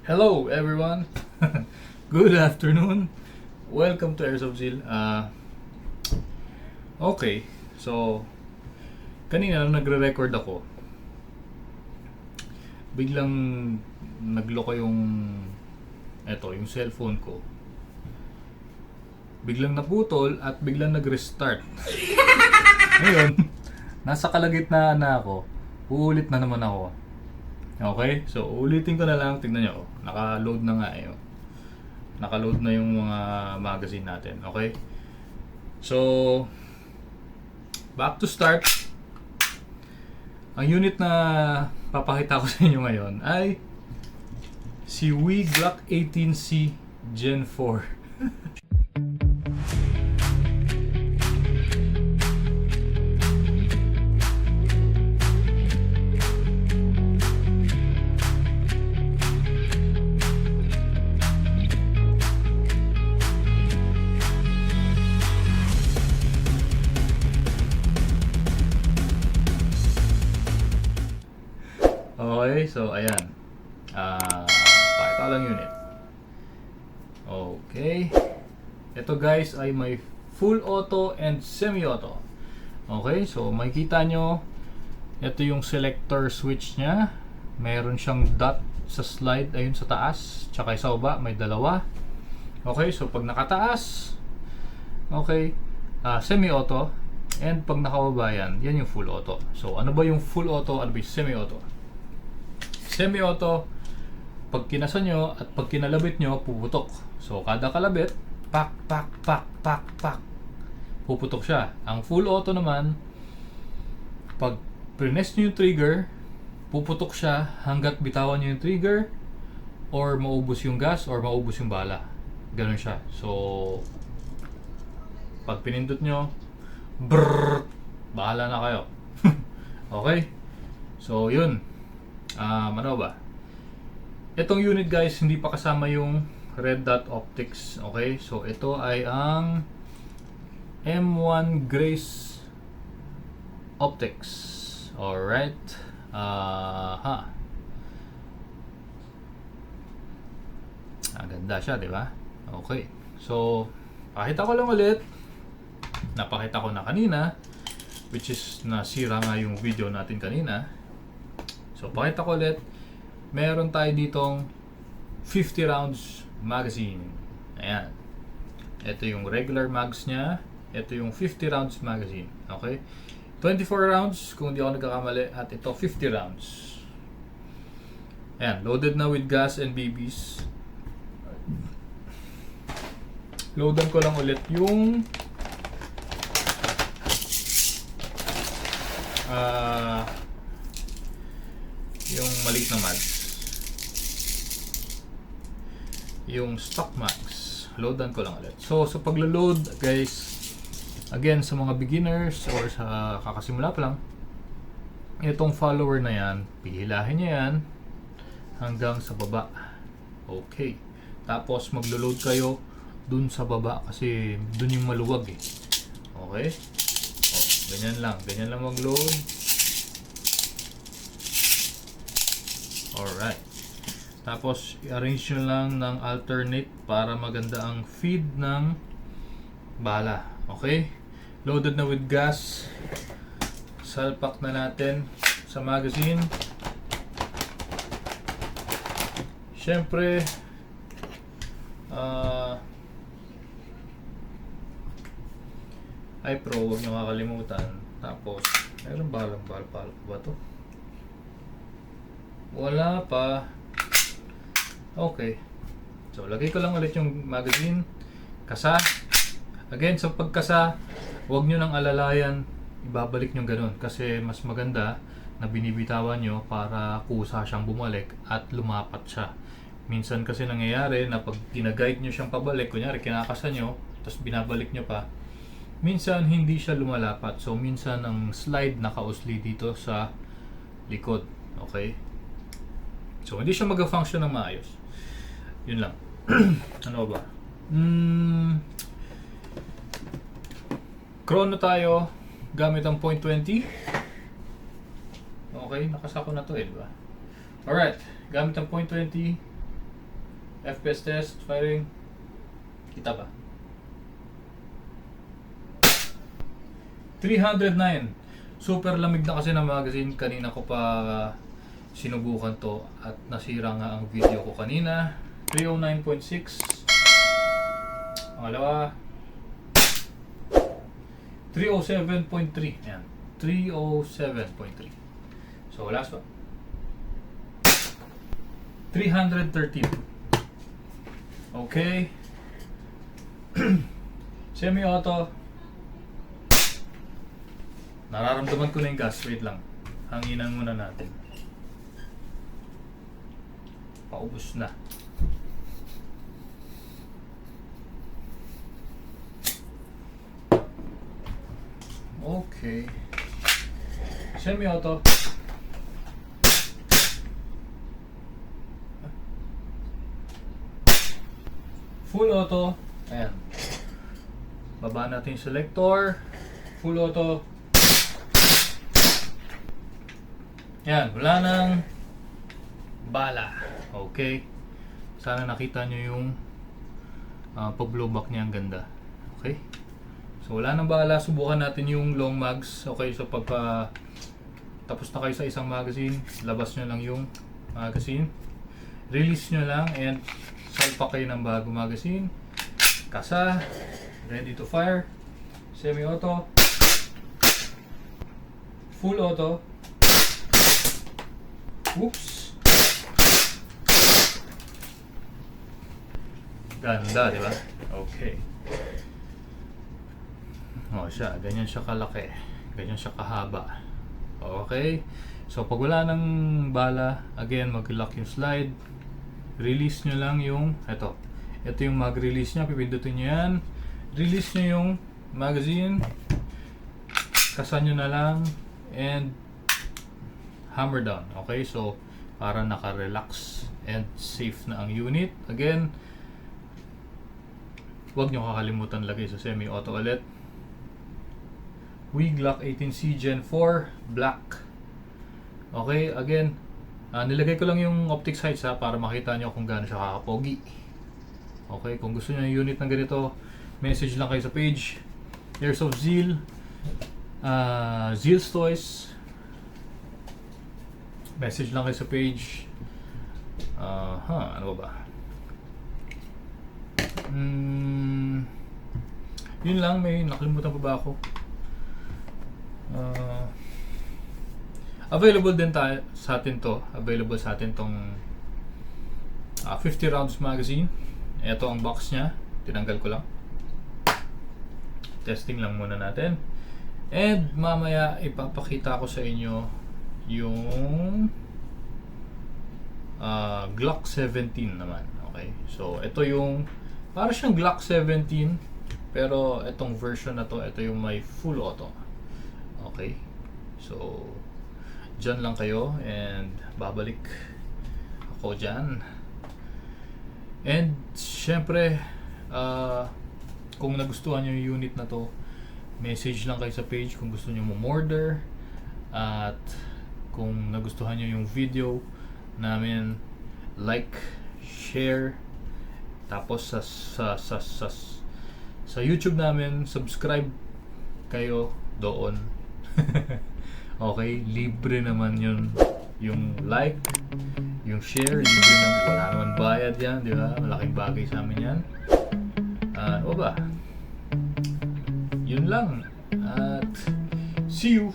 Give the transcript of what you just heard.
Hello everyone. Good afternoon. Welcome to Airs of Zeal. Okay. So kanina nung nagre-record ako, biglang nagloko yung cellphone ko. Biglang naputol at biglang nag-restart. Ngayon, nasa kalagitnaan na ako. Uulit na naman ako. Okay? So, ulitin ko na lang. Tingnan nyo. Naka-load na nga eh. Naka-load na yung mga magazine natin. Okay? So, back to start. Ang unit na papakita ko sa inyo ngayon ay si WE Glock 18C Gen 4. Okay, so ayan. Pakita lang unit. Okay. Ito guys ay may full auto and semi-auto. Okay, so makikita nyo, ito yung selector switch nya. Mayroon siyang dot sa slide ayun sa taas, tsaka sa baba may dalawa. Okay, so pag nakataas, okay, semi-auto, and pag nakababa yan yung full auto. So ano ba yung full auto, ano ba yung semi-auto? Semi-auto, pag kinasa nyo at pag kinalabit nyo, puputok. So, kada kalabit, pak, pak, pak, pak, pak, puputok siya. Ang full auto naman, pag press nyo yung trigger, puputok siya hanggat bitawan nyo yung trigger or maubos yung gas or maubos yung bala. Ganun siya. So, pag pinindot nyo, brrrr, bahala na kayo. Okay? So, yun. Ano ba? Itong unit guys, hindi pa kasama yung red dot optics. Okay? So, ito ay ang M1 Grace Optics. Alright. Ganda siya, di ba? Okay. So, pakita ko lang ulit. Napakita ko na kanina, which is nasira nga yung video natin kanina. So, pakita ko ulit. Meron tayo ditong 50 rounds magazine. Ayan. Ito yung regular mags nya. Ito yung 50 rounds magazine. Okay? 24 rounds kung di ako nagkakamali. At ito 50 rounds. Ayan. Loaded na with gas and BBs. Loadan ko lang ulit yung yung maliit na mags, yung stock mags. Loadan ko lang ulit. So paglo-load guys, again sa mga beginners or sa kakasimula pa lang, itong follower na yan, pihilahin nyo yan hanggang sa baba. Okay, tapos maglo-load kayo dun sa baba kasi dun yung maluwag eh. Okay, ganyan lang mag-load. Alright. Tapos, i-arrange nyo lang ng alternate para maganda ang feed ng bala. Okay? Loaded na with gas. Salpak na natin sa magazine. Siyempre, iPro, huwag nyo kakalimutan. Tapos, mayroon balang ba to? Wala pa. Okay. So, lagay ko lang ulit yung magazine. Kasa. Again, sa pagkasa, huwag nyo nang alalayan. Ibabalik nyo ganun. Kasi mas maganda na binibitawan nyo para kusa siyang bumalik at lumapat siya. Minsan kasi nangyayari na pag ginaguide nyo siyang pabalik, kunyari kinakasa nyo, tapos binabalik nyo pa, minsan hindi siya lumalapat. So, minsan ang slide nakausli dito sa likod. Okay? So, hindi siya mag-function ng maayos. Yun lang. Ano ba? Chrono tayo gamit ang .20. Okay, nakasako na to eh, diba? Alright, gamit ang .20. FPS test, firing. Kita ba? 309. Super lamig na kasi ng magazine. Kanina ko pa sinubukan to at nasira nga ang video ko kanina. 309.6. Pangalawa, 307.3. Ayan. 307.3. So last one. 313. Okay. Semi-auto. Nararamdaman ko na yung gas. Wait lang. Hanginan muna natin. Paubos na. Okay. Semi-auto. Full auto. Ayan. Baba natin yung selector. Full auto. Ayan. Wala nang bala. Okay. Sana nakita nyo yung pag-blowback niya. Ang ganda. Okay. So wala nang bala. Subukan natin yung long mags. Okay. So pagka tapos na kayo sa isang magazine, labas nyo lang yung magazine. Release nyo lang and salpak kayo ng bagong magazine. Kasa. Ready to fire. Semi-auto. Full auto. Oops. Ganda, di ba? Okay. O siya, ganyan siya kalaki. Ganyan siya kahaba. Okay. So pag wala ng bala, again, mag-lock yung slide. Release nyo lang yung, ito yung mag-release nya, pipindutin nyo yan. Release nyo yung magazine. Kasan nyo na lang. And hammer down. Okay, so para naka-relax and safe na ang unit. Again, huwag nyo kakalimutan lagay sa semi-auto ulit. Wig Glock 18C Gen 4 Black. Okay, again, nilagay ko lang yung optic sights para makita nyo kung gaano siya kakapogi. Okay, kung gusto nyo yung unit ng ganito, message lang kayo sa page. Airs of Zeal, Zeal's Toys. Message lang kayo sa page. Ano ba? Yun lang, may nakalimutan pa ba ako? Available din sa atin to. Available sa atin tong 50 rounds magazine. Ito ang box nya. Tinanggal ko lang. Testing lang muna natin. And mamaya ipapakita ko sa inyo yung Glock 17 naman. Okay. So ito yung para siyang Glock 17 pero itong version na to, ito yung may full auto. Okay. So dyan lang kayo and babalik ako dyan. And syempre kung nagustuhan nyo yung unit na to, message lang kayo sa page kung gusto nyo mo-order. At kung nagustuhan nyo yung video namin, like, share, tapos sa YouTube namin, subscribe kayo doon. Okay, libre naman yun. Yung like, yung share, libre naman. Wala naman bayad yan, di ba? Malaking bagay sa amin yan. O ba? Yun lang. At see you!